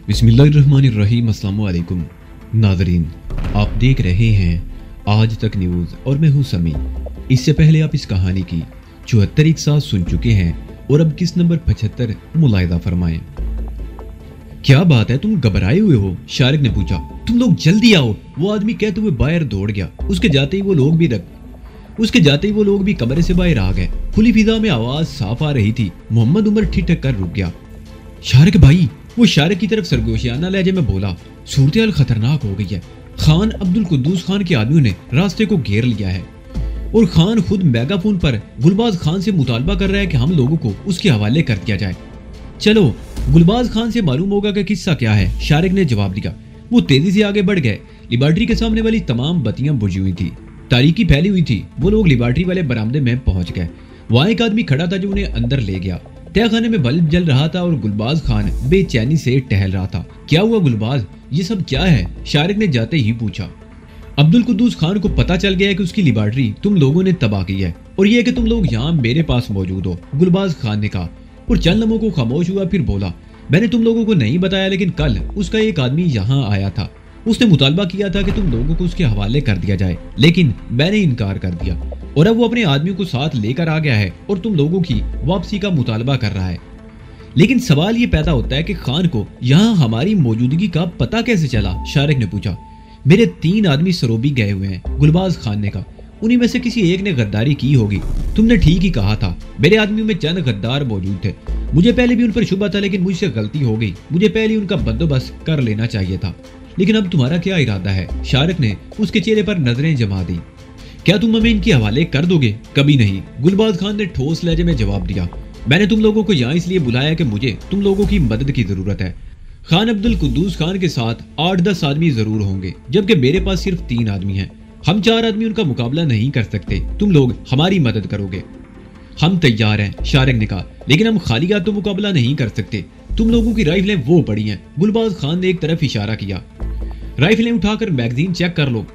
बिस्मिल्लाहिर्रहमानिर्रहीम। अस्सलाम वालेकुम नाज़रीन, आप देख रहे हैं आज तक न्यूज़ और मैं हूं समी। इससे पहले आप इस कहानी की 74 इक़्सात सुन चुके हैं और अब किस नंबर 75 मुलाहिज़ा फरमाएं। क्या बात है, तुम घबराए हुए हो? शारिक ने पूछा। तुम लोग जल्दी आओ, वो आदमी कहते हुए बाहर दौड़ गया। उसके जाते ही वो लोग भी कमरे से बाहर आ गए। खुली फिजा में आवाज साफ आ रही थी। मोहम्मद उमर ठिठक कर रुक गया। शारिक भाई, वो शारिक की तरफ सरगोशियाना लहजे में बोला, सूरत-ए-हाल खतरनाक हो गई है। खान अब्दुल कुद्दूस खान के आदमियों ने रास्ते को घेर लिया है और खान खुद मेगाफोन पर गुलबाज खान से मुतालबा कर रहा है कि हम लोगों को उसके हवाले कर दिया जाए। चलो गुलबाज खान से मालूम होगा कि किस्सा क्या है, शारिक ने जवाब दिया। वो तेजी से आगे बढ़ गए। लिबार्ट्री के सामने वाली तमाम बत्तियां बुझी हुई थी, तारीकी फैली हुई थी। वो लोग लिबार्ट्री वाले बरामदे में पहुंच गए। वहां एक आदमी खड़ा था जो उन्हें अंदर ले गया। तहखाने में बल्ब जल रहा था और गुलबाज खान बेचैनी से टहल रहा था। क्या हुआ गुलबाज, ये सब क्या है? शारिक ने जाते ही पूछा। अब्दुल कुद्दूस खान को पता चल गया है कि उसकी लिबार्ट्री तुम लोगों ने तबाह की है और ये है कि तुम लोग यहाँ मेरे पास मौजूद हो, गुलबाज खान ने कहा और चंद लम्हों को खामोश हुआ। फिर बोला, मैंने तुम लोगों को नहीं बताया, लेकिन कल उसका एक आदमी यहाँ आया था। उसने मुतालबा किया था कि तुम लोगों को उसके हवाले कर दिया जाए, लेकिन मैंने इनकार कर दिया और अब वो अपने आदमियों को साथ लेकर आ गया है और तुम लोगों की वापसी का मुतालबा कर रहा है। लेकिन सवाल ये पैदा होता है कि खान को यहाँ हमारी मौजूदगी का पता कैसे चला? शारिक ने पूछा। मेरे 3 आदमी सरोबी गए हुए हैं, गुलबाज खान ने कहा। उन्हीं में से किसी एक ने गद्दारी की होगी। तुमने ठीक ही कहा था, मेरे आदमियों में चंद गद्दार मौजूद थे। मुझे पहले भी उन पर शुबा था, लेकिन मुझसे गलती हो गई। मुझे पहले उनका बंदोबस्त कर लेना चाहिए था। लेकिन अब तुम्हारा क्या इरादा है? शारिक ने उसके चेहरे पर नजरें जमा दी। क्या तुम हमें इनके हवाले कर दोगे? कभी नहीं, गुलबाज खान ने ठोस लहजे में जवाब दिया। मैंने तुम लोगों को यहाँ इसलिए बुलाया कि मुझे तुम लोगों की मदद की जरूरत है। खान अब्दुल कुद्दूस खान के साथ 8-10 आदमी जरूर होंगे, जबकि मेरे पास सिर्फ 3 आदमी हैं। हम 4 आदमी उनका मुकाबला नहीं कर सकते। तुम लोग हमारी मदद करोगे? हम तैयार हैं, शारिक ने कहा, लेकिन हम खाली हाथ तो मुकाबला नहीं कर सकते। तुम लोगों की राइफलें वो पड़ी हैं। गुलबाज खान ने एक तरफ इशारा किया। राइफलें उठाकर मैगजीन चेक कर लो।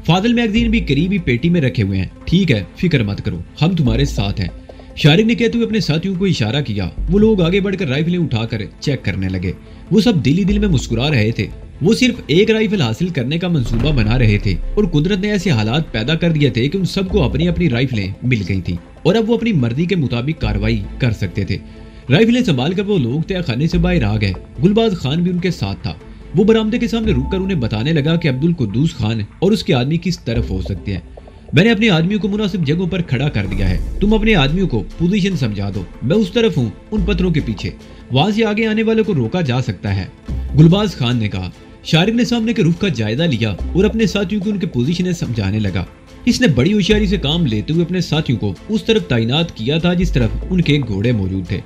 फाजिल मैगजीन भी करीबी पेटी में रखे हुए हैं। ठीक है, फिक्र मत करो, हम तुम्हारे साथ हैं, शारिक ने कहते हुए अपने साथियों को इशारा किया। वो लोग आगे बढ़कर राइफलें उठाकर चेक करने लगे। वो सब दिल ही दिल में मुस्कुरा रहे थे। वो सिर्फ एक राइफल हासिल करने का मंसूबा बना रहे थे और कुदरत ने ऐसे हालात पैदा कर दिए थे कि उन सबको अपनी अपनी राइफलें मिल गई थी और अब वो अपनी मर्जी के मुताबिक कार्रवाई कर सकते थे। राइफलें संभाल कर वो लोग तहखाने से बाहर आ गए। गुलबाज खान भी उनके साथ था। वो बरामदे के सामने रुककर उन्हें बताने लगा कि अब्दुल कुद्दूस खान और उसके आदमी किस तरफ हो सकते हैं। मैंने अपने आदमियों को मुनासिब जगहों पर खड़ा कर दिया है। तुम अपने आदमियों को पोजीशन समझा दो। मैं उस तरफ हूँ, उन पत्थरों के पीछे। वहां से आगे आने वाले को रोका जा सकता है, गुलबाज खान ने कहा। शारिक ने सामने के रुख का जायजा लिया और अपने साथियों को उनके पोजीशनें समझाने लगा। इसने बड़ी होशियारी से काम लेते हुए अपने साथियों को उस तरफ तैनात किया था जिस तरफ उनके घोड़े मौजूद थे।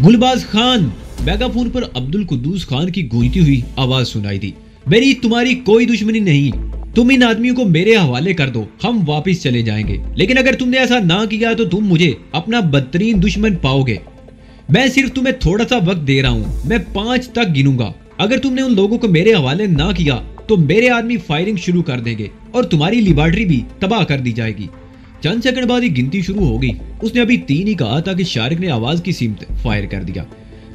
गुलबाज खान, मेगाफोन पर अब्दुल कुद्दूस खान की गूंजती हुई आवाज सुनाई दी। मेरी तुम्हारी कोई दुश्मनी नहीं। तुम इन आदमियों को मेरे हवाले कर दो, हम वापस चले जाएंगे। लेकिन अगर तुमने ऐसा ना किया तो तुम मुझे अपना बदतरीन दुश्मन पाओगे। मैं सिर्फ तुम्हें थोड़ा सा वक्त दे रहा हूँ। मैं 5 तक गिनूंगा। अगर तुमने उन लोगों को मेरे हवाले ना किया तो मेरे आदमी फायरिंग शुरू कर देंगे और तुम्हारी लिबार्ट्री भी तबाह कर दी जाएगी। चंद सेकंड बाद ही गिनती शुरू हो गई। उसने अभी 3 ही कहा था कि शारिक ने आवाज की सिमत फायर कर दिया।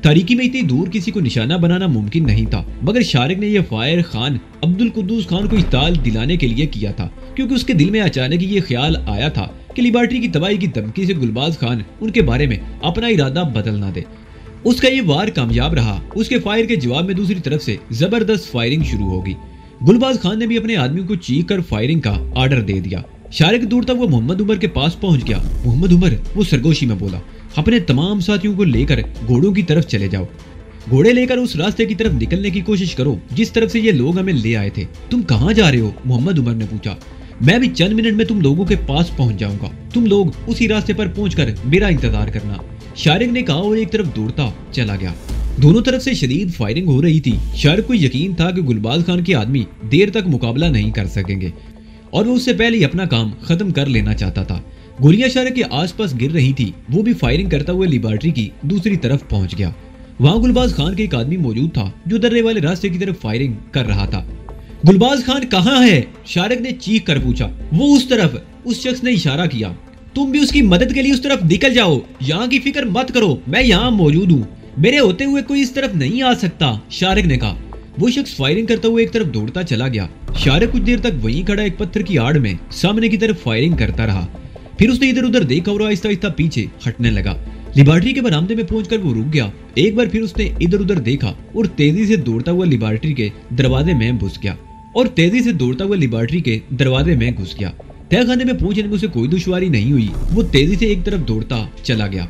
तारीकी में इतनी दूर किसी को निशाना बनाना मुमकिन नहीं था, मगर शारिक ने यह फायर खान अब्दुल कुद्दूस खान को इत्ताल दिलाने के लिए किया था, क्योंकि उसके दिल में अचानक ये ख्याल आया था कि लिबार्ट्री की तबाही की धमकी से गुलबाज खान उनके बारे में अपना इरादा बदल ना दे। उसका ये वार कामयाब रहा। उसके फायर के जवाब में दूसरी तरफ से जबरदस्त फायरिंग शुरू हो गई। गुलबाज खान ने भी अपने आदमियों को चीख कर फायरिंग का आर्डर दे दिया। शारिक दूर तक वो मोहम्मद उमर के पास पहुंच गया। मोहम्मद उमर, वो सरगोशी में बोला, अपने तमाम साथियों को लेकर घोड़ों की तरफ चले जाओ। घोड़े लेकर उस रास्ते की तरफ निकलने की कोशिश करो जिस तरफ से ये लोग हमें ले आए थे। तुम कहाँ जा रहे हो? मोहम्मद उमर ने पूछा। मैं भी चंद मिनट में तुम लोगों के पास पहुंच जाऊंगा। तुम लोग उसी रास्ते पर पहुंचकर मेरा इंतजार करना, शारिक ने कहा और एक तरफ दौड़ता चला गया। दोनों तरफ से शदीद फायरिंग हो रही थी। शारिक को यकीन था कि गुलबाज खान के आदमी देर तक मुकाबला नहीं कर सकेंगे और वो उससे पहले ही अपना काम खत्म कर लेना चाहता था। गोलियां शारिक के आसपास गिर रही थी। वो भी फायरिंग करता हुआ लिबार्ट्री की दूसरी तरफ पहुंच गया। वहां गुलबाज खान के एक आदमी मौजूद था जो दर्रे वाले रास्ते की तरफ फायरिंग कर रहा था। गुलबाज खान कहाँ है? शारिक ने चीख कर पूछा। वो उस तरफ, उस शख्स ने इशारा किया। तुम भी उसकी मदद के लिए उस तरफ निकल जाओ, यहाँ की फिक्र मत करो, मैं यहाँ मौजूद हूँ, मेरे होते हुए कोई इस तरफ नहीं आ सकता, शारिक ने कहा। वो शख्स फायरिंग करता हुआ एक तरफ दौड़ता चला गया। शारिक कुछ देर तक वहीं खड़ा एक पत्थर की आड़ में सामने की तरफ फायरिंग करता रहा। फिर उसने इधर उधर देखा और आहिस्ता आहिस्ता पीछे हटने लगा। लेबॉर्टरी के बरामदे में पहुंचकर वो रुक गया। एक बार फिर उसने इधर उधर देखा और तेजी से दौड़ता हुआ लेबॉर्टरी के दरवाजे में घुस गया। तहखाने में पहुंचने में उसे कोई दुश्वारी नहीं हुई। वो तेजी से एक तरफ दौड़ता चला गया।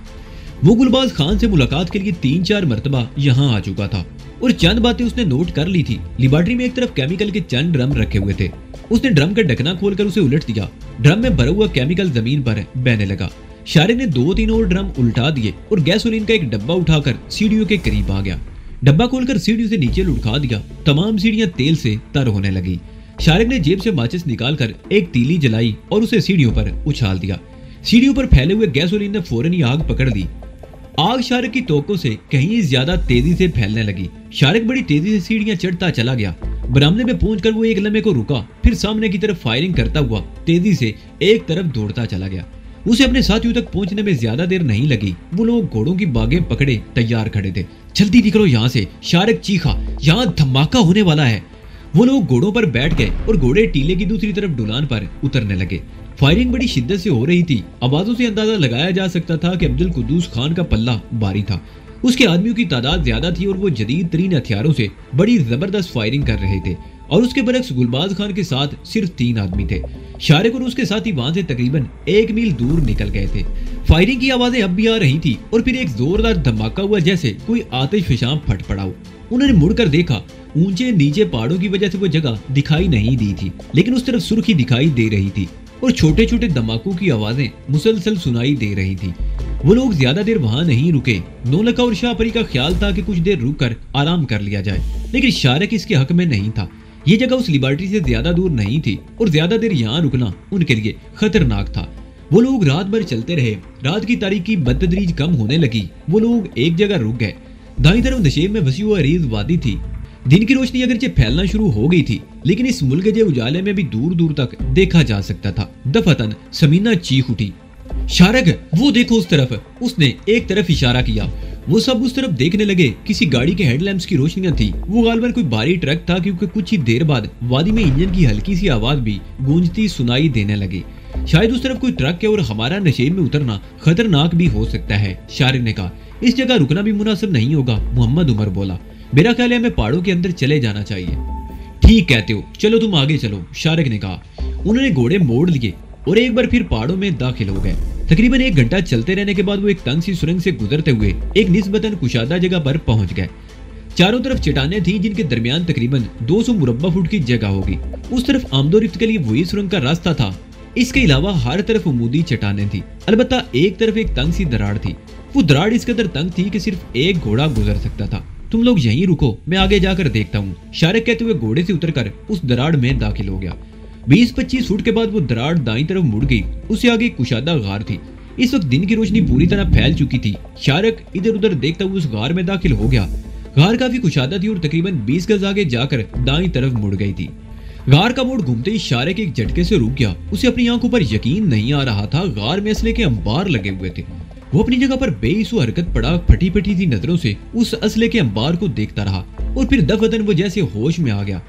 वो गुलबाज खान से मुलाकात के लिए 3-4 मरतबा यहाँ आ चुका था और चंद बातें उसने नोट कर ली थी। लेबॉर्टरी में एक तरफ केमिकल के चंद ड्रम रखे हुए थे। उसने ड्रम का ढकना खोलकर उसे उलट दिया। ड्रम में भरा हुआ केमिकल जमीन पर बहने लगा। शारिक ने 2-3 और ड्रम उल्टा दिए और गैसोलीन का एक डब्बा उठाकर सीढ़ियों के करीब आ गया। डब्बा खोलकर सीढ़ियों से नीचे लुढ़का दिया। तमाम सीढ़ियां तेल से तर होने लगी। शारिक ने जेब से माचिस निकालकर एक तीली जलाई और उसे सीढ़ियों पर उछाल दिया। सीढ़ियों पर फैले हुए गैसोलीन ने फौरन ही आग पकड़ ली। आग शारिक की तोकों से कहीं ज्यादा तेजी से फैलने लगी। शारिक बड़ी तेजी से सीढ़ियां चढ़ता चला गया। बरामदे में पहुंचकर वो एक लम्हे को रुका, फिर सामने की तरफ फायरिंग करता हुआ तेजी से एक तरफ दौड़ता चला गया। उसे अपने साथियों तक पहुंचने में ज्यादा देर नहीं लगी। वो लोग घोड़ों की बागें पकड़े तैयार खड़े थे। जल्दी निकलो यहाँ से, शारिक चीखा, यहाँ धमाका होने वाला है। वो लोग घोड़ों पर बैठ गए और घोड़े टीले की दूसरी तरफ ढुलान पर उतरने लगे। फायरिंग बड़ी शिद्दत से हो रही थी। आवाजों से अंदाजा लगाया जा सकता था कि अब्दुल कुद्दूस खान का पल्ला भारी था। उसके आदमियों की तादाद ज्यादा थी और वो जदीद तरीन हथियारों से बड़ी जबरदस्त फायरिंग कर रहे थे। और उसके बरक्स गुलबाज खान के साथ सिर्फ 3 आदमी थे। शारिक और उसके साथी वहां से तकरीबन 1 मील दूर निकल गए थे। फायरिंग की आवाजें अब भी आ रही थी और फिर एक जोरदार धमाका हुआ जैसे कोई आतिशफशां फट पड़ा हो। उन्होंने मुड़कर देखा। ऊंचे नीचे पहाड़ों की वजह से वो जगह दिखाई नहीं दी थी, लेकिन उस तरफ सुर्खी दिखाई दे रही थी और छोटे छोटे धमाकों की आवाजें मुसलसल सुनाई दे रही थी। वो लोग ज्यादा देर वहां नहीं रुके। नौलखा और शाहपरी का ख्याल था कि कुछ देर रुककर आराम कर लिया जाए, लेकिन शारिक इसके हक में नहीं था। ये जगह उस लिबर्टी से ज्यादा दूर नहीं थी और ज्यादा देर यहाँ रुकना उनके लिए खतरनाक था। वो लोग रात भर चलते रहे। रात की तारीकी बदतदरीज कम होने लगी। वो लोग एक जगह रुक गए। दाईं तरफ नशेब में वसी व अरीज वादी थी। दिन की रोशनी अगरचे फैलना शुरू हो गई थी, लेकिन इस मुल्क के उजाले में भी दूर दूर तक देखा जा सकता था। दफतन समीना चीख उठी, शारिक वो देखो उस तरफ। उसने एक तरफ इशारा किया। वो सब उस तरफ देखने लगे। किसी गाड़ी के हेडलैम्प्स की रोशनियां थी। वो गालबन कोई भारी ट्रक था, क्योंकि कुछ ही देर बाद वादी में इंजन की हल्की सी आवाज भी गूंजती सुनाई देने लगी। शायद उस तरफ कोई ट्रक है और हमारा नशेब में उतरना खतरनाक भी हो सकता है, शारिक ने कहा। इस जगह रुकना भी मुनासिब नहीं होगा, मोहम्मद उमर बोला। मेरा ख्याल है हमें पहाड़ों के अंदर चले जाना चाहिए। ठीक कहते हो, चलो तुम आगे चलो, शारिक ने कहा। उन्होंने घोड़े मोड़ लिए और एक बार फिर पहाड़ों में दाखिल हो गए। तकरीबन 1 घंटा चलते रहने के बाद वो एक तंग सी सुरंग से गुजरते हुए एक निस्बतन कुशादा जगह पर पहुंच गए। चारों तरफ चट्टानें थीं, जिनके दरमियान तकरीबन 200 मुरब्बा फुट की जगह होगी। उस तरफ आमदोरफ्त के लिए वही सुरंग का रास्ता था। इसके अलावा हर तरफ उमूदी चट्टानें थी। अलबत्ता एक तरफ एक तंग सी दरार थी। वो दरार इस कदर तंग थी कि सिर्फ एक घोड़ा गुजर सकता था। तुम लोग यहीं रुको, मैं आगे जाकर देखता हूँ, शारिक कहते हुए घोड़े से उतरकर उस दरार में दाखिल हो गया। 20-25 फुट के बाद वो दरार दाईं तरफ मुड़ गई। उससे आगे कुशादा गार थी। इस वक्त दिन की रोशनी पूरी तरह फैल चुकी थी। शारिक इधर उधर देखता हुआ उस गार में दाखिल हो गया। गार काफी कुशादा थी और तकरीबन 20 गज आगे जाकर दाईं तरफ मुड़ गई थी। गार का मोड़ घूमते ही शारिक एक झटके से रुक गया। उसे अपनी आंखों पर यकीन नहीं आ रहा था। गार में असले के अंबार लगे हुए थे। वो अपनी जगह पर बेइसो हरकत पड़ा फटी फटी सी नजरों से उस असले के अंबार को देखता रहा और फिर दफतन वो जैसे होश में आ गया।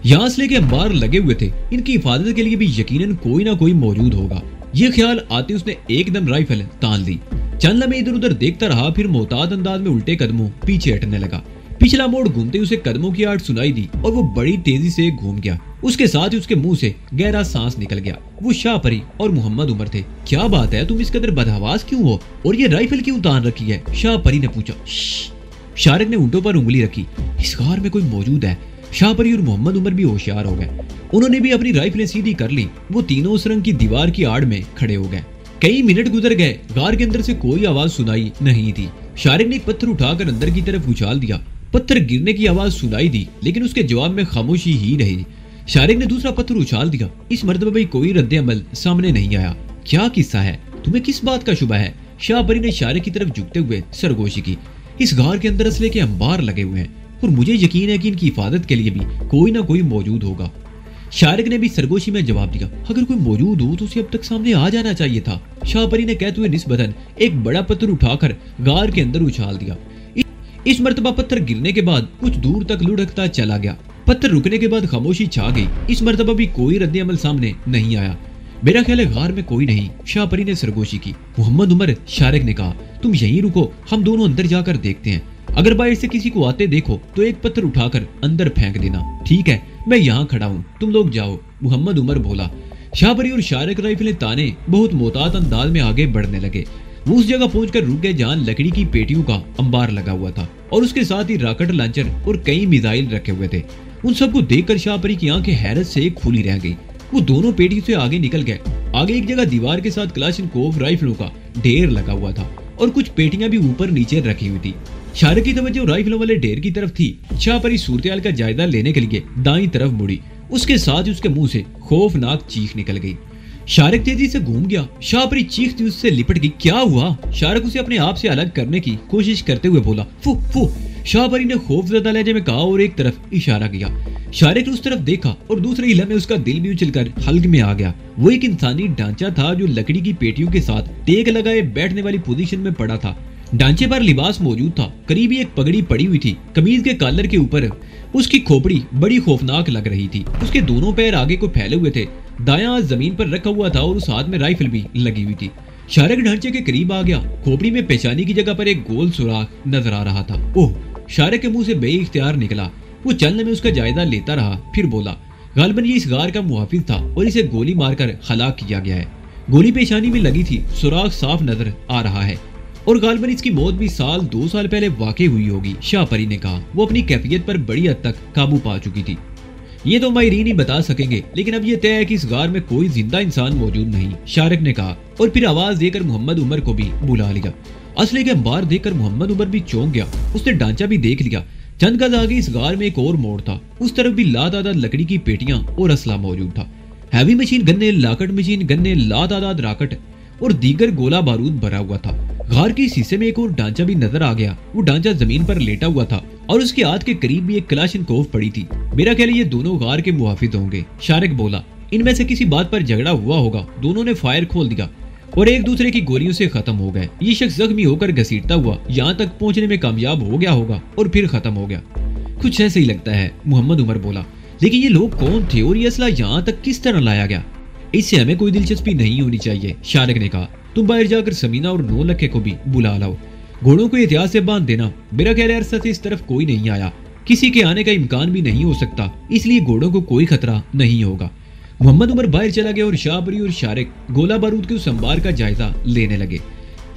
यहाँ असले के अंबार लगे हुए थे, इनकी हिफाजत के लिए भी यकीनन कोई ना कोई मौजूद होगा। ये ख्याल आते उसने एकदम राइफल तान ली। चंद लम्हे इधर उधर देखता रहा, फिर मोहतात अंदाज में उल्टे कदमों पीछे हटने लगा। पिछला मोड़ घूमते उसे कदमों की आड़ सुनाई दी और वो बड़ी तेजी से घूम गया। उसके साथ ही उसके मुंह से गहरा सांस निकल गया। वो शाहपरी और मोहम्मद उमर थे। क्या बात है, तुम इस कदर बदहवास क्यों हो और ये राइफल क्यों उतार रखी है? शाहपरी ने पूछा। शारिक ने ऊँटों पर उंगली रखी। इस गार में कोई मौजूद है। शाहपरी और मोहम्मद उमर भी होशियार हो गए। उन्होंने भी अपनी राइफलें सीधी कर ली। वो तीनों सुरंग की दीवार की आड़ में खड़े हो गए। कई मिनट गुजर गए। गार के अंदर से कोई आवाज सुनाई नहीं थी। शारिक ने एक पत्थर उठाकर अंदर की तरफ उछाल दिया। पत्थर गिरने की आवाज सुनाई दी, लेकिन उसके जवाब में खामोशी ही रही। शारिक ने दूसरा पत्थर उछाल दिया। इस मर्तबा भी कोई रद्द अमल सामने नहीं आया। क्या किस्सा है? तुम्हें किस बात का शुबा है? शाहपरी ने शारिक की तरफ झुकते हुए सरगोशी की। इस गार के अंदर असले के अंबार लगे हुए हैं और मुझे यकीन है कि इनकी हिफाजत के लिए भी कोई ना कोई मौजूद होगा। शारिक ने भी सरगोशी में जवाब दिया, अगर कोई मौजूद हो तो उसे अब तक सामने आ जाना चाहिए था। शाहपरी ने कहते हुए निस्बतन एक बड़ा पत्थर उठाकर गार के अंदर उछाल दिया। इस मर्तबा पत्थर गिरने के बाद कुछ दूर तक लुढ़कता चला गया। पत्थर रुकने के बाद खामोशी छा गई। इस मर्तबा भी कोई रद्द अमल सामने नहीं आया। मेरा ख्याल है गार में कोई नहीं, शाहपरी ने सरगोशी की। मोहम्मद उमर, शारिक ने कहा, तुम यहीं रुको, हम दोनों अंदर जाकर देखते हैं। अगर बाहर से किसी को आते देखो तो एक पत्थर उठाकर अंदर फेंक देना। ठीक है, मैं यहाँ खड़ा हूँ, तुम लोग जाओ, मोहम्मद उमर बोला। शाहपरी और शारिक राइफलें ताने बहुत मोहतात अंदाज में आगे बढ़ने लगे। वो उस जगह पहुंचकर रुक गए जहां लकड़ी की पेटियों का अंबार लगा हुआ था और उसके साथ ही रॉकेट लॉन्चर और कई मिसाइल रखे हुए थे। उन सबको देखकर शाहपरी की आंखें हैरत से खुली रह गई। वो दोनों पेटियों से आगे निकल गए। आगे एक जगह दीवार के साथ क्लाशनकोव राइफलों का ढेर लगा हुआ था और कुछ पेटियां भी ऊपर नीचे रखी हुई थी। शारिक की तवज्जो राइफलों वाले ढेर की तरफ थी। शाहपरी सूरत-ए-हाल का जायजा लेने के लिए दाईं तरफ मुड़ी। उसके साथ ही उसके मुंह से खौफनाक चीख निकल गई। शारिक तेजी से घूम गया। शाहपरी चीखती उससे लिपट गई। क्या हुआ? शारिक उसे अपने आप से अलग करने की कोशिश करते हुए बोला, फू फू। शाहपरी ने खौफजदा लहजे में कहा और एक तरफ इशारा किया। शारिक ने उस तरफ देखा और दूसरे हिला में उसका दिल भी उछलकर हल्क में आ गया। वो एक इंसानी ढांचा था जो लकड़ी की पेटियों के साथ टेक लगाए बैठने वाली पोजीशन में पड़ा था। ढांचे पर लिबास मौजूद था। करीबी एक पगड़ी पड़ी हुई थी। कमीज के कॉलर के ऊपर उसकी खोपड़ी बड़ी खौफनाक लग रही थी। उसके दोनों पैर आगे को फैले हुए थे। दायां जमीन पर रखा हुआ था और उस हाथ में राइफल भी लगी हुई थी। शारिक ढांचे के करीब आ गया। खोपड़ी में पेशानी की जगह पर एक गोल सुराख नजर आ रहा था। ओह! शारिक के मुंह से बेइख्तियार निकला। वो चलने में उसका जायजा लेता रहा, फिर बोला, गालिबन ये इस गार का मुहाफिज था और इसे गोली मारकर हलाक किया गया है। गोली पेशानी में लगी थी, सुराख साफ नजर आ रहा है और गालिबन इसकी मौत भी 2 साल पहले वाकई हुई होगी। शाहपरी ने कहा। वो अपनी कैफियत पर बड़ी हद तक काबू पा चुकी थी। ये तो माहिरीन ही बता सकेंगे, लेकिन अब ये तय है कि इस गार में कोई जिंदा इंसान मौजूद नहीं, शारिक ने कहा और फिर आवाज देकर मोहम्मद उमर को भी बुला लिया। असले के अंबार देखकर मोहम्मद उमर भी चौंक गया। उसने ढांचा भी देख लिया। चंद गज आगे इस गार में एक और मोड़ था। उस तरफ भी लातादाद लकड़ी की पेटियां और असला मौजूद था। हैवी मशीन गन्ने, लाकट मशीन गन्ने, लातादाद रॉकेट और दीगर गोला बारूद भरा हुआ था। गार के शीशे में एक और ढांचा भी नजर आ गया। वो ढांचा जमीन पर लेटा हुआ था और उसके हाथ के करीब भी एक क्लाशनकोव पड़ी थी। मेरा ख्याल ये दोनों गार के मुहाफिज होंगे, शारिक बोला। इनमें से किसी बात पर झगड़ा हुआ होगा। दोनों ने फायर खोल दिया और एक दूसरे की गोलियों से खत्म हो गए। ये शख्स जख्मी होकर घसीटता हुआ यहाँ तक पहुंचने में कामयाब हो गया होगा और फिर खत्म हो गया। कुछ ऐसे ही लगता है, मोहम्मद उमर बोला। लेकिन ये लोग कौन थे और ये असला यहाँ तक किस तरह लाया गया? इससे हमें कोई दिलचस्पी नहीं होनी चाहिए, शारिक ने कहा। तुम बाहर जाकर समीना और 9 लखे को भी बुला लाओ। घोड़ों को एहतियात से बांध देना। मेरा ख्याल है अरसा से इस तरफ कोई नहीं आया, किसी के आने का इम्कान भी नहीं हो सकता, इसलिए घोड़ों को कोई खतरा नहीं होगा। मोहम्मद उमर बाहर चला गया और शाहपरी और शारिक गोला बारूद के उस अंबार का जायजा लेने लगे।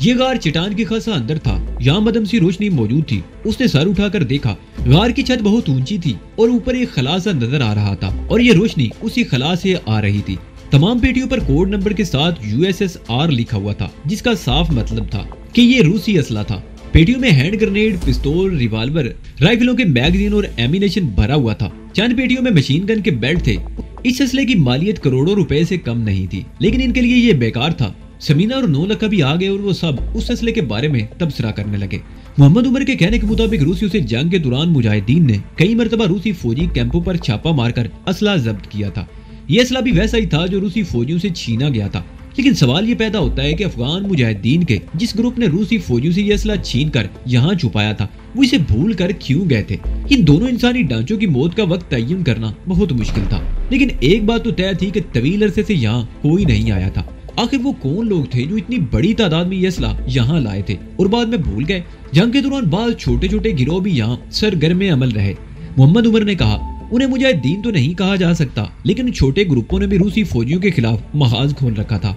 ये गार चट्टान के खासा अंदर था। यहाँ मदम सी रोशनी मौजूद थी। उसने सर उठाकर देखा। गार की छत बहुत ऊंची थी और ऊपर एक खला सा नजर आ रहा था और ये रोशनी उसी खला से आ रही थी। तमाम पेटियों पर कोड नंबर के साथ USSR लिखा हुआ था, जिसका साफ मतलब था कि ये रूसी असला था। पेटियों में हैंड ग्रेनेड, पिस्तौल, रिवाल्वर, राइफलों के मैगजीन और एमिनेशन भरा हुआ था। चंद पेटियों में मशीन गन के बेल्ट थे। इस असले की मालियत करोड़ों रुपए से कम नहीं थी, लेकिन इनके लिए ये बेकार था। समीना और 9 लखा भी आ गए और वो सब उस असले के बारे में तबसरा करने लगे। मोहम्मद उमर के कहने के मुताबिक रूसियों से जंग के दौरान मुजाहिदीन ने कई मरतबा रूसी फौजी कैंपों पर छापा मारकर असला जब्त किया था। ये असला भी वैसा ही था जो रूसी फौजियों से छीना गया था। लेकिन सवाल ये पैदा होता है कि अफगान मुजाहिदीन के जिस ग्रुप ने रूसी फौजियों से ये असला छीन कर यहाँ छुपाया था, वो इसे भूल कर क्यों गए थे? इन दोनों इंसानी ढांचों की मौत का वक्त तय्युन करना बहुत मुश्किल था, लेकिन एक बात तो तय थी कि तवील अरसे से यहाँ कोई नहीं आया था। आखिर वो कौन लोग थे जो इतनी बड़ी तादाद में ये असला यहाँ लाए थे और बाद में भूल गए? जंग के दौरान बाद छोटे छोटे गिरोह भी यहाँ सरगर्म अमल रहे। मोहम्मद उमर ने कहा, उन्हें मुजाहिदीन तो नहीं कहा जा सकता, लेकिन छोटे ग्रुपों ने भी रूसी फौजियों के खिलाफ महाज खोल रखा था।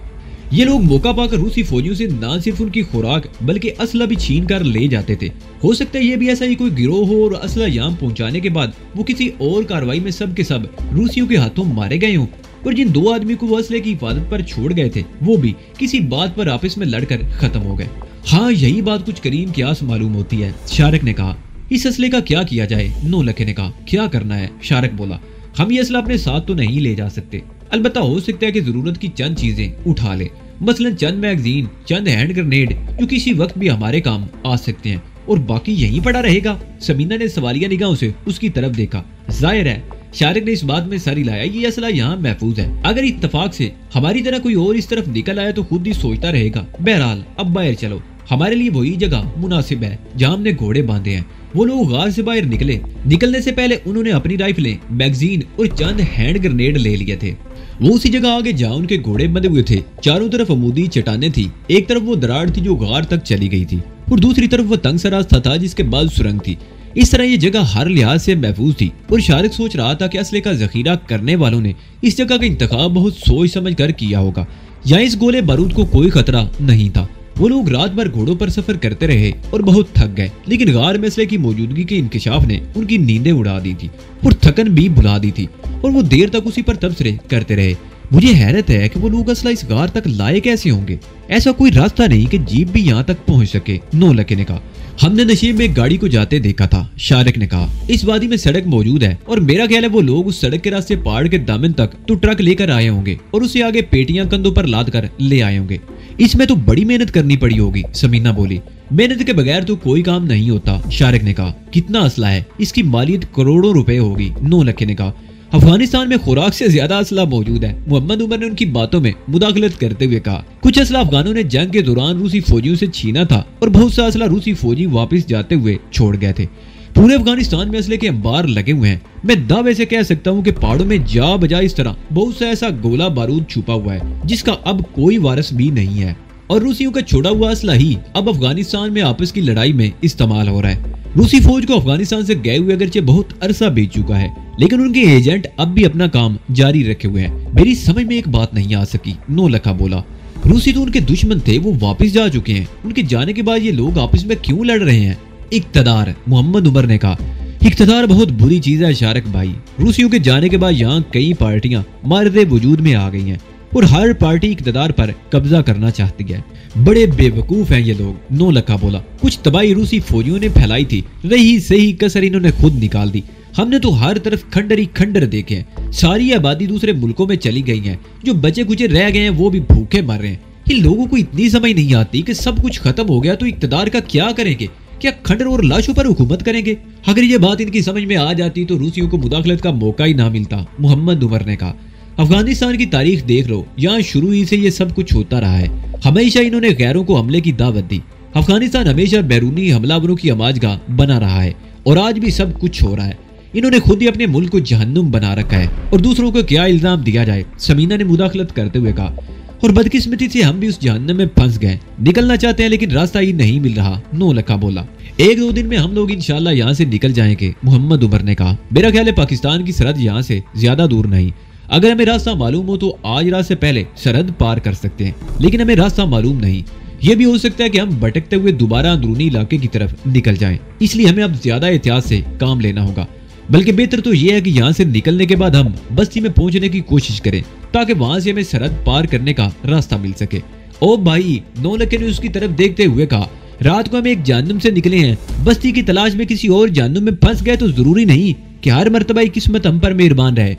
ये लोग मौका पाकर रूसी फौजियों से न सिर्फ उनकी खुराक बल्कि असला भी छीन कर ले जाते थे। हो सकता है ये भी ऐसा ही कोई गिरोह हो और असला यहाँ पहुंचाने के बाद वो किसी और कार्रवाई में सब के सब रूसियों के हाथों मारे गए हों और जिन 2 आदमी को वो असले की हिफाजत पर छोड़ गए थे वो भी किसी बात पर आपस में लड़कर खत्म हो गए। हाँ, यही बात कुछ करीम क्यास मालूम होती है, शारिक ने कहा। इस असले का क्या किया जाए? 9 लखे ने कहा। क्या करना है? शारिक बोला। हम ये असला अपने साथ तो नहीं ले जा सकते, अलबत्ता हो सकता है कि जरूरत की चंद चीजें उठा ले, मसलन चंद मैगजीन, चंद हैंड ग्रेनेड जो किसी वक्त भी हमारे काम आ सकते हैं, और बाकी यहीं पड़ा रहेगा। समीना ने सवालिया निगाहों से उसकी तरफ देखा। जाहिर है شارق نے اس بات میں سر ہلایا، یہ اسلحہ یہاں محفوظ ہے، اگر اتفاق سے ہماری طرح کوئی اور اس طرف نکل آیا تو خود ہی سوچتا رہے گا۔ بہرحال اب باہر چلو، ہمارے لیے وہی جگہ مناسب ہے جہاں ہم نے گھوڑے باندھے ہیں۔ وہ لوگ غار سے باہر نکلے۔ نکلنے سے پہلے انہوں نے اپنی رائفلیں، میگزین اور چند ہینڈ گرنیڈ لے لیے تھے۔ وہ اسی جگہ آگے جہاں ان کے گھوڑے بندھے ہوئے تھے۔ چاروں طرف عمودی چٹانیں تھی، ایک طرف وہ دراڑ تھی جو غار تک چلی گئی تھی اور دوسری طرف وہ تنگ سا راستہ تھا جس کے بعد سرنگ تھی۔ اس طرح یہ جگہ ہر لحاظ سے محفوظ تھی اور شارق سوچ رہا تھا کہ اسلحے کا ذخیرہ کرنے والوں نے اس جگہ کا انتخاب بہت سوچ سمجھ کر کیا ہوگا۔ یہاں اس گولے بارود کو کوئی خطرہ نہیں تھا۔ وہ لوگ رات بھر گھوڑوں پر سفر کرتے رہے اور بہت تھک گئے، لیکن غار میں اسلحے کی موجودگی کے انکشاف نے ان کی نیندیں اڑا دی تھی اور تھکن بھی بھلا دی تھی، اور وہ دیر تک اسی پر تبصرے کرتے رہے۔ مجھے حیرت ہے کہ وہ لوگ اسلحہ اس غار تک لائے کیسے ہوں گے؟ ایسا کوئی راستہ نہیں کہ جیپ بھی یہاں تک پہنچ سکے، نولکھے نے کہا۔ ہم نے نشیب میں ایک گاڑی کو جاتے دیکھا تھا، شارق نے کہا۔ اس وادی میں سڑک موجود ہے اور میرا خیال ہے وہ لوگ اس سڑک کے راستے پہاڑ کے دامن تک تو ٹرک لے کر آئے ہوں گے اور اسے آگے پیٹیاں کندھوں پر لاد کر لے آئے ہوں گے۔ اس میں تو بڑی محنت کرنی پڑی ہوگی، سمینہ بولی۔ محنت کے بغیر تو کوئی کام نہیں ہوتا، شارق نے کہا۔ کتنا اسلحہ ہے؟ اس کی مالیت کروڑوں روپے ہوگی، نولکھے نے کہا۔ افغانستان میں خوراک سے زیادہ اسلحہ موجود ہے، محمد عمر نے ان کی باتوں میں مداخلت کرتے ہوئے کہا۔ کچھ اسلحہ افغانوں نے جنگ کے دوران روسی فوجیوں سے چھینا تھا اور بہت سا اسلحہ روسی فوجی واپس جاتے ہوئے چھوڑ گئے تھے۔ پورے افغانستان میں اسلحے کے انبار لگے ہوئے ہیں۔ میں دعوے سے کہہ سکتا ہوں کہ پہاڑوں میں جا بجا اس طرح بہت سا ایسا گولہ بارود چھپا ہوا ہے جس کا اب کوئی وارث بھی نہیں ہے، اور روسیوں کا چھوڑا ہوا اسلحہ ہی اب افغانستان میں آپس کی لڑائی میں استعمال ہو رہا ہے۔ روسی فوج کو افغانستان سے گئے ہوئے اگرچہ بہت عرصہ بیت چکا ہے، لیکن ان کے ایجنٹ اب بھی اپنا کام جاری رکھے ہوئے ہیں۔ میری سمجھ میں ایک بات نہیں آ سکی، نولکھا بولا۔ روسی تو ان کے دشمن تھے، وہ واپس جا چکے ہیں، ان کے جانے کے بعد یہ لوگ آپس میں کیوں لڑ رہے ہیں؟ اقتدار، محمد عمر نے کہا۔ اقتدار بہت بری چیز ہے شارق بھائی۔ روسیوں کے جانے کے بعد یہاں کئی پارٹیاں مارد وجود میں آ گئی ہیں اور ہر پارٹی اقتدار پر قبضہ کرنا چاہتی ہے۔ بڑے بے وقوف ہیں یہ لوگ، نولکھا بولا۔ کچھ تباہی روسی فوجیوں نے پھیلائی تھی، رہی صحیح کسر انہوں نے خود نکال دی۔ ہم نے تو ہر طرف کھنڈر ہی کھنڈر دیکھے ہیں۔ ساری آبادی دوسرے ملکوں میں چلی گئی ہیں، جو بچے کچے رہ گئے ہیں وہ بھی بھوکے مر رہے ہیں۔ ان لوگوں کو اتنی سمجھ نہیں آتی کہ سب کچھ ختم ہو گیا تو اقتدار کا کیا کریں گے؟ کیا کھنڈر اور لاشوں پر حکومت کریں گے؟ اگر یہ بات ان کی سمجھ میں آ جاتی تو روسیوں کو مداخلت کا موقع ہی نہ ملتا، محمد عمر نے کہا۔ افغانستان کی تاریخ دیکھ لو، یہاں شروع ہی سے یہ سب کچھ ہوتا رہا ہے۔ ہمیشہ انہوں نے غیروں کو حملے کی دعوت دی۔ افغانستان ہمیشہ بیرونی حملہ آوروں کی آماج گاہ بنا رہا ہے اور آج بھی سب کچھ ہو رہا ہے۔ انہوں نے خود ہی اپنے ملک کو جہنم بنا رکھا ہے اور دوسروں کو کیا الزام دیا جائے، سمینہ نے مداخلت کرتے ہوئے کہا۔ اور بدقسمتی سے ہم بھی اس جہنم میں پھنس گئے، نکلنا چاہتے ہیں لیکن راستہ ہی نہیں مل رہا، نولکھا بولا۔ ایک دو دن میں ہم لوگ انشاءاللہ یہاں سے نکل جائیں گے، محمد عمر نے کہا۔ میرا خیال ہے پاکستان کی سرحد یہاں سے زیادہ دور نہیں۔ اگر ہمیں راستہ معلوم ہو تو آج رات سے پہلے سرحد پار کر سکتے ہیں، لیکن ہمیں راستہ معلوم نہیں۔ یہ بھی ہو سکتا ہے کہ ہم بھٹکتے ہوئے دوبارہ اندرونی علاقے کی طرف نکل جائیں، اس لیے ہمیں اب زیادہ احتیاط سے کام لینا ہوگا۔ بلکہ بہتر تو یہ ہے کہ یہاں سے نکلنے کے بعد ہم بستی میں پہنچنے کی کوشش کریں تاکہ وہاں سے ہمیں سرحد پار کرنے کا راستہ مل سکے۔ او بھائی، نولکھے نے اس کی طرف دیکھتے ہوئے کہا، رات کو ہم ایک جہنم سے نکلے ہیں، بستی کی تلاش میں کسی اور جہنم میں پھنس گئے تو ضروری نہیں کہ ہر مرتبہ ہی قسمت ہم پر مہربان رہے۔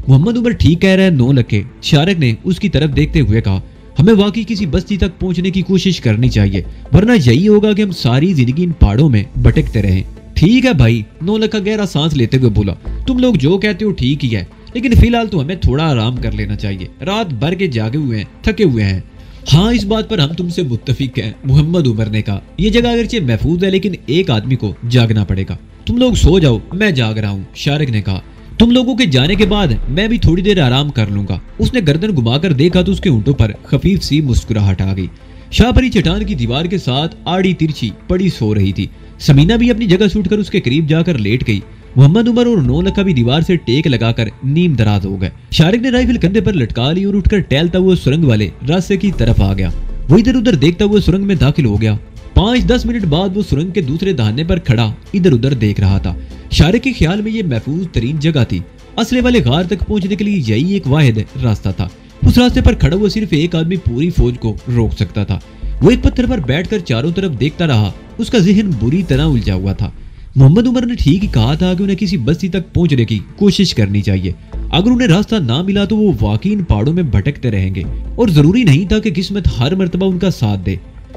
محمد عمر ٹھیک کہہ رہا ہے نولکھے، شارق نے اس کی طرف دیکھتے ہوئے کہا۔ ہمیں واقعی کسی بستی تک پہنچنے کی کوشش کرنی چاہیے، ورنہ یہی ہوگا کہ ہم ساری زندگی ان پہاڑوں میں بھٹکتے رہیں۔ ٹھیک ہے بھائی، نولکھا گہرا سانس لیتے ہوئے بولا۔ تم لوگ جو کہتے ہو ٹھیک ہی ہے، لیکن فی الحال تو ہمیں تھوڑا آرام کر لینا چاہیے، رات بھر کے جاگے ہوئے ہیں، تھکے ہوئے ہیں۔ ہاں، اس بات پر ہم تم سے متفق ہیں، محمد عمر نے کہا۔ یہ جگہ اگرچہ محفوظ ہے لیکن ایک آدمی کو جاگنا پڑے گا۔ تم لوگ سو جاؤ، میں جاگ رہا ہوں، شارق نے کہا۔ تم لوگوں کے جانے کے بعد میں بھی تھوڑی دیر آرام کر لوں گا۔ اس نے گردن گھما کر دیکھا تو اس کے ہونٹوں پر خفیف سی مسکراہٹ آ گئی۔ شاہ پری چٹان کی دیوار کے ساتھ آڑی ترچھی پڑی سو رہی تھی۔ سمینہ بھی اپنی جگہ سے اٹھ کر اس کے قریب جا کر لیٹ گئی۔ محمد عمر اور نولکھا بھی دیوار سے ٹیک لگا کر نیم دراز ہو گئے۔ شارق نے رائفل کندھے پر لٹکا لی اور اٹھ کر ٹہلتا ہوا سرنگ والے راستے کی طرف آ گیا۔ وہ ادھر ادھر دیکھتا ہوا سرنگ میں داخل ہو گیا۔ 5-10 منٹ بعد وہ سرنگ کے دوسرے دہانے پر کھڑا ادھر ادھر دیکھ رہا تھا۔ شارق کے خیال میں یہ محفوظ ترین جگہ تھی۔ اسلحے والے غار تک پہنچنے کے لیے یہی ایک واحد راستہ تھا۔ اس راستے پر کھڑا ہوا صرف ایک آدمی پوری فوج کو روک سکتا تھا۔ وہ ایک پتھر پر بیٹھ کر چاروں طرف دیکھتا رہا، اس کا ذہن بری طرح الجھا ہوا تھا۔ محمد عمر نے ٹھیک ہی کہا تھا کہ انہیں کسی بستی تک پہنچنے کی کوشش کرنی چاہیے۔ اگر انہیں راستہ نہ ملا تو وہ واقعی ان پہاڑوں میں بھٹکتے رہیں گے، اور ضروری نہیں تھا کہ قسمت ہر مرتبہ ان کا ساتھ دے۔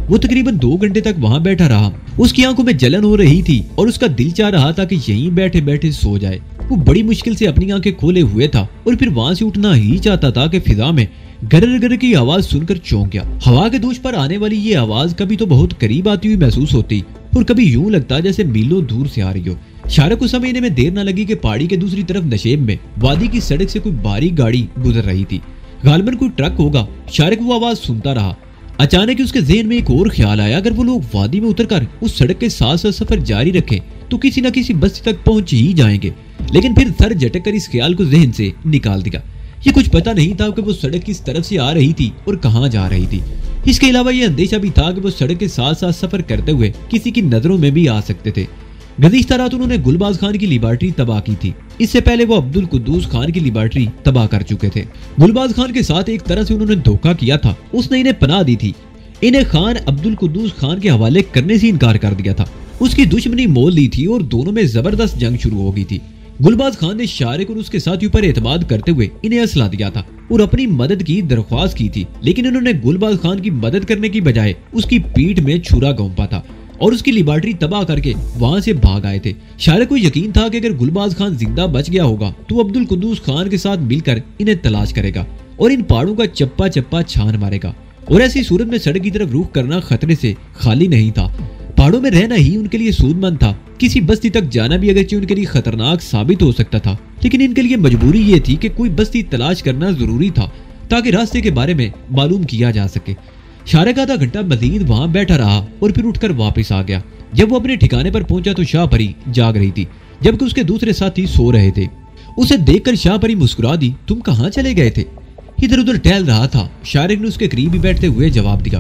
وہ تقریباً 2 گھنٹے تک وہاں بیٹھا رہا۔ اس کی آنکھوں میں جلن ہو رہی تھی اور اس کا دل چاہ رہا تھا کہ یہیں بیٹھے بیٹھے سو جائے، وہ بڑی مشکل سے اپنی آنکھیں کھولے ہوئے تھا اور پھر وہاں سے اٹھنا ہی چاہتا تھا کہ فضا میں گرر گرر کی آواز سن کر چونک گیا۔ ہوا کے دوش پر آنے والی یہ آواز کبھی تو بہت قریب آتی ہوئی محسوس ہوتی اور کبھی یوں لگتا جیسے میلوں دور سے آ رہی ہو۔ شارق کو سمجھنے میں دیر نہ لگی کہ پہاڑی کے دوسری طرف نشیب میں وادی کی سڑک سے کوئی بھاری گاڑی گزر رہی تھی، غالباً کوئی ٹرک ہوگا۔ شارق وہ آواز سنتا رہا۔ اچانک اس کے ذہن میں ایک اور خیال آیا، اگر وہ لوگ وادی میں اتر کر اس سڑک کے ساتھ ساتھ سفر جاری رکھیں تو کسی نہ کسی بستی تک پہنچ ہی جائیں گے۔ لیکن پھر سر جھٹک کر اس خیال کو ذہن سے نکال دیا۔ یہ کچھ پتہ نہیں تھا کہ وہ سڑک کس طرف سے آ رہی تھی اور کہاں جا رہی تھی۔ اس کے علاوہ یہ اندیشہ بھی تھا کہ وہ سڑک کے ساتھ ساتھ سفر کرتے ہوئے کسی کی نظروں میں بھی آ سکتے تھے۔ گزشتہ رات انہوں نے گلباز خان کی لیبارٹری تباہ کی تھی، اس سے پہلے وہ عبدالقدوس خان کی لیبارٹری تباہ کر چکے تھے۔ گلباز خان کے ساتھ ایک طرح سے انہوں نے دھوکہ کیا تھا، اس نے انہیں پناہ دی تھی، انہیں خان عبدالقدوس خان کے حوالے کرنے سے انکار کر دیا تھا، اس کی دشمنی مول لی تھی اور دونوں میں زبردست جنگ شروع ہو گئی تھی۔ گلباز خان نے شارق اور اس کے ساتھیوں پر اعتماد کرتے ہوئے انہیں اسلحہ دیا تھا اور اپنی مدد کی درخواست کی تھی، لیکن انہوں نے گلباز خان کی مدد کرنے کی بجائے اس کی پیٹھ میں چھرا گھونپا تھا اور اس کی لیبارٹری تباہ کر کے وہاں سے بھاگ آئے تھے۔ شارق کو یقین تھا کہ اگر گلباز خان زندہ بچ گیا ہوگا تو عبدالقدوس خان کے ساتھ مل کر انہیں تلاش کرے گا اور ان پہاڑوں کا چپا چپا چھان مارے گا، اور ایسی صورت میں سڑک کی طرف رخ کرنا خطرے سے خالی نہیں تھا۔ پہاڑوں میں رہنا ہی ان کے لیے سود مند تھا، کسی بستی تک جانا بھی اگرچہ ان کے لیے خطرناک ثابت ہو سکتا تھا، لیکن ان کے لیے مجبوری یہ تھی کہ کوئی بستی تلاش کرنا ضروری تھا تاکہ راستے کے بارے میں معلوم کیا جا سکے۔ شارق آدھا گھنٹہ مزید وہاں بیٹھا رہا اور پھر اٹھ کر واپس آ گیا۔ جب وہ اپنے ٹھکانے پر پہنچا تو شاہ پری جاگ رہی تھی جبکہ اس کے دوسرے ساتھی سو رہے تھے۔ اسے دیکھ کر شاہ پری مسکرا دی، تم کہاں چلے گئے تھے؟ ادھر ادھر ٹہل رہا تھا، شارق نے اس کے قریب ہی بیٹھتے ہوئے جواب دیا۔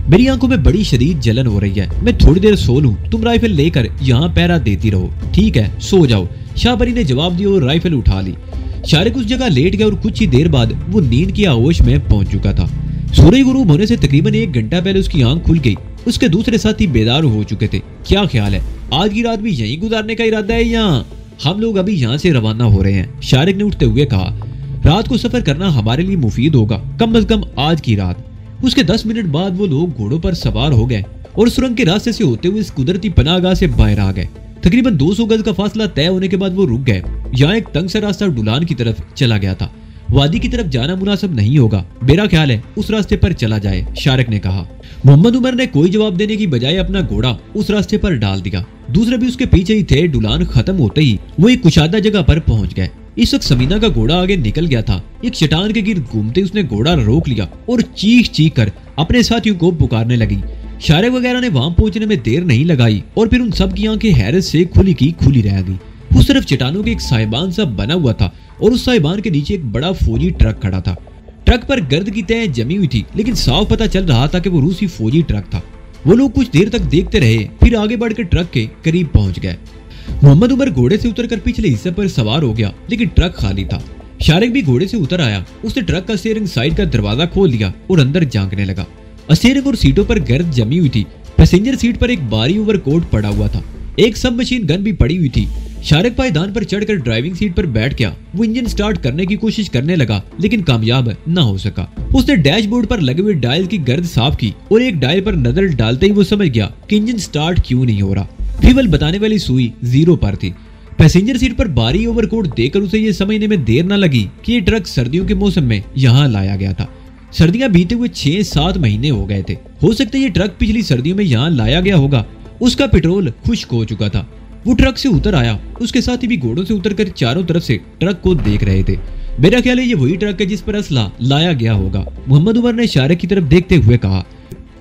میری آنکھوں میں بڑی شدید جلن ہو رہی ہے، میں تھوڑی دیر سو لوں، تم رائفل لے کر یہاں پہرا دیتی رہو۔ ٹھیک ہے، سو جاؤ، شاہ پری نے جواب دیا اور رائفل اٹھا لی۔ شارق اس جگہ لیٹ گیا اور کچھ ہی دیر بعد وہ نیند کی آغوش میں پہنچ چکا تھا۔ سورج غروب ہونے سے تقریباً 1 گھنٹہ پہلے اس کی آنکھ کھل گئی۔ اس کے دوسرے ساتھی بیدار ہو چکے تھے۔ کیا خیال ہے، آج کی رات بھی یہیں گزارنے کا ارادہ ہے یا ہم لوگ ابھی یہاں سے روانہ ہو رہے ہیں؟ شارق نے اٹھتے ہوئے کہا، رات کو سفر کرنا ہمارے لیے مفید ہوگا، کم از کم آج کی رات۔ اس کے 10 منٹ بعد وہ لوگ گھوڑوں پر سوار ہو گئے اور سرنگ کے راستے سے ہوتے ہوئے اس قدرتی پناہ گاہ سے باہر آ گئے۔ تقریباً 200 گز کا فاصلہ طے ہونے کے بعد وہ رک گئے۔ یہاں ایک تنگ سا راستہ ڈولان کی طرف چلا گیا تھا، وادی کی طرف جانا مناسب نہیں ہوگا، میرا خیال ہے اس راستے پر چلا جائے، شارق نے کہا۔ محمد عمر نے کوئی جواب دینے کی بجائے اپنا گھوڑا اس راستے پر ڈال دیا، دوسرے بھی اس کے پیچھے ہی تھے۔ ڈولان ختم ہوتے ہی وہ ایک کشادہ جگہ پر پہنچ گئے۔ اس وقت سمینہ کا گھوڑا آگے نکل گیا تھا۔ ایک چٹان کے گرد گھومتے اس نے گھوڑا روک لیا اور چیخ چیخ کر اپنے ساتھیوں کو پکارنے لگی۔ شارق وغیرہ نے وہاں پہنچنے میں دیر نہیں لگائی اور پھر ان سب کی آنکھیں حیرت سے کھلی کی کھلی رہ گئی۔ اس طرف چٹانوں کے ایک سائبان سا بنا ہوا تھا اور اس سائبان کے نیچے ایک بڑا فوجی ٹرک کھڑا تھا۔ ٹرک پر گرد کی تہیں جمی ہوئی تھی، لیکن صاف پتہ چل رہا تھا کہ وہ روسی فوجی ٹرک تھا۔ وہ لوگ کچھ دیر تک دیکھتے رہے، پھر آگے بڑھ کر ٹرک کے قریب پہنچ گئے۔ محمد عمر گھوڑے سے اتر کر پچھلے حصے پر سوار ہو گیا، لیکن ٹرک خالی تھا۔ شارق بھی گھوڑے سے اتر آیا، اس نے ٹرک کا اسٹیئرنگ سائیڈ کا دروازہ کھول دیا اور اندر جھانکنے لگا۔ اسٹیئرنگ اور سیٹوں پر گرد جمی ہوئی تھی۔ پیسنجر سیٹ پر ایک بھاری اوور کوٹ پڑا ہوا تھا، ایک سب مشین گن بھی پڑی ہوئی تھی۔ شارق پائیدان پر چڑھ کر ڈرائیونگ سیٹ پر بیٹھ گیا۔ وہ انجن سٹارٹ کرنے کی کوشش کرنے لگا لیکن کامیاب نہ ہو سکا۔ اس نے ڈیش بورڈ پر لگے ہوئے ڈائل کی گرد صاف کی اور ایک ڈائل پر نظر ڈالتے ہی وہ سمجھ گیا کہ انجن سٹارٹ کیوں نہیں ہو رہا۔ فیول بتانے والی سوئی 0 پر تھی۔ پیسنجر سیٹ پر بھاری اوور کوٹ دیکھ کر اسے یہ سمجھنے میں دیر نہ لگی کہ یہ ٹرک سردیوں کے موسم میں یہاں لایا گیا تھا۔ سردیاں بیتے ہوئے 6-7 مہینے ہو گئے تھے، ہو سکتا ہے یہ ٹرک پچھلی سردیوں میں یہاں لایا گیا ہوگا۔ اس کا پیٹرول خشک ہو چکا تھا۔ وہ ٹرک سے اتر آیا، اس کے ساتھی بھی گھوڑوں سے اتر کر چاروں طرف سے ٹرک کو دیکھ رہے تھے۔ میرا خیال ہے یہ وہی ٹرک ہے جس پر اسلحہ لایا گیا ہوگا، محمد عمر نے شارق کی طرف دیکھتے ہوئے کہا۔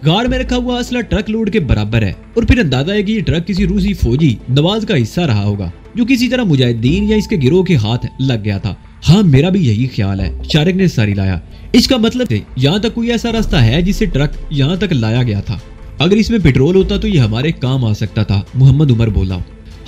گاڑ میں رکھا ہوا اسلحہ ٹرک لوڈ کے برابر ہے اور پھر اندازہ ہے کہ یہ ٹرک کسی روسی فوجی نواز کا حصہ رہا ہوگا جو کسی طرح مجاہدین یا اس کے گروہ کے ہاتھ لگ گیا تھا۔ ہاں میرا بھی یہی خیال ہے، شارق نے ساری لایا۔ اس کا مطلب ہے یہاں تک کوئی ایسا راستہ ہے جس سے ٹرک یہاں تک لایا گیا تھا۔ اگر اس میں پیٹرول ہوتا تو یہ ہمارے کام آ سکتا تھا، محمد عمر بولا۔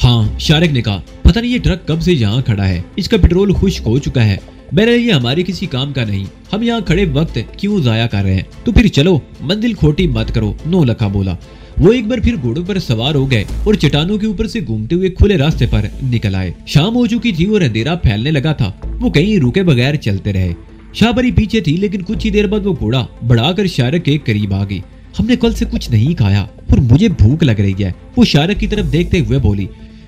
ہاں، شارق نے کہا، پتہ نہیں یہ ٹرک کب سے یہاں کھڑا ہے، اس کا پیٹرول خشک ہو چکا ہے، میرے لیے ہمارے کسی کام کا نہیں، ہم یہاں کھڑے وقت کیوں ضائع کر رہے ہیں؟ تو پھر چلو، منزل کھوٹی مت کرو، 9 لکھا بولا۔ وہ ایک بار پھر گھوڑوں پر سوار ہو گئے اور چٹانوں کے اوپر سے گھومتے ہوئے کھلے راستے پر نکل آئے۔ شام ہو چکی تھی اور اندھیرا پھیلنے لگا تھا، وہ کہیں رکے بغیر چلتے رہے۔ شاہ پری پیچھے تھی لیکن کچھ ہی دیر بعد وہ گھوڑا بڑھا کر شارق کے قریب آ گئی۔ ہم نے کل سے کچھ نہیں کھایا اور مجھے بھوک لگ رہی ہے، وہ شارق کی طرف دیکھتے ہوئے بولی۔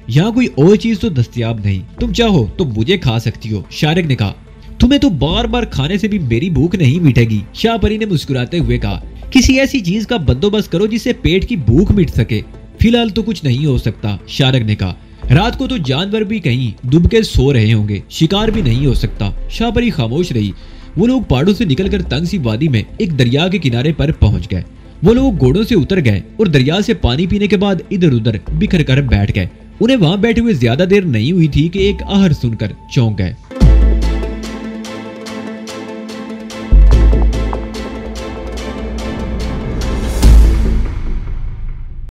یہاں کوئی اور چیز تو دستیاب نہیں، تم چاہو تو مجھے کھا سکتی ہو۔ شارق نے کہا تمہیں تو بار بار کھانے سے بھی میری بھوک نہیں مٹے گی۔ شاہ پری نے مسکراتے ہوئے کہا کسی ایسی چیز کا بندوبست کرو جس سے پیٹ کی بھوک مٹ سکے۔ فی الحال تو کچھ نہیں ہو سکتا، شارق نے کہا، رات کو تو جانور بھی کہیں دب کے سو رہے ہوں گے، شکار بھی نہیں ہو سکتا۔ شاہ پری خاموش رہی۔ وہ لوگ پہاڑوں سے نکل کر تنگ سی وادی میں ایک دریا کے کنارے پر پہنچ گئے۔ وہ لوگ گھوڑوں سے اتر گئے اور دریا سے پانی پینے کے بعد ادھر ادھر بکھر کر بیٹھ گئے۔ انہیں وہاں بیٹھے ہوئے زیادہ دیر نہیں ہوئی تھی کہ ایک آہر سن کر چونک گئے۔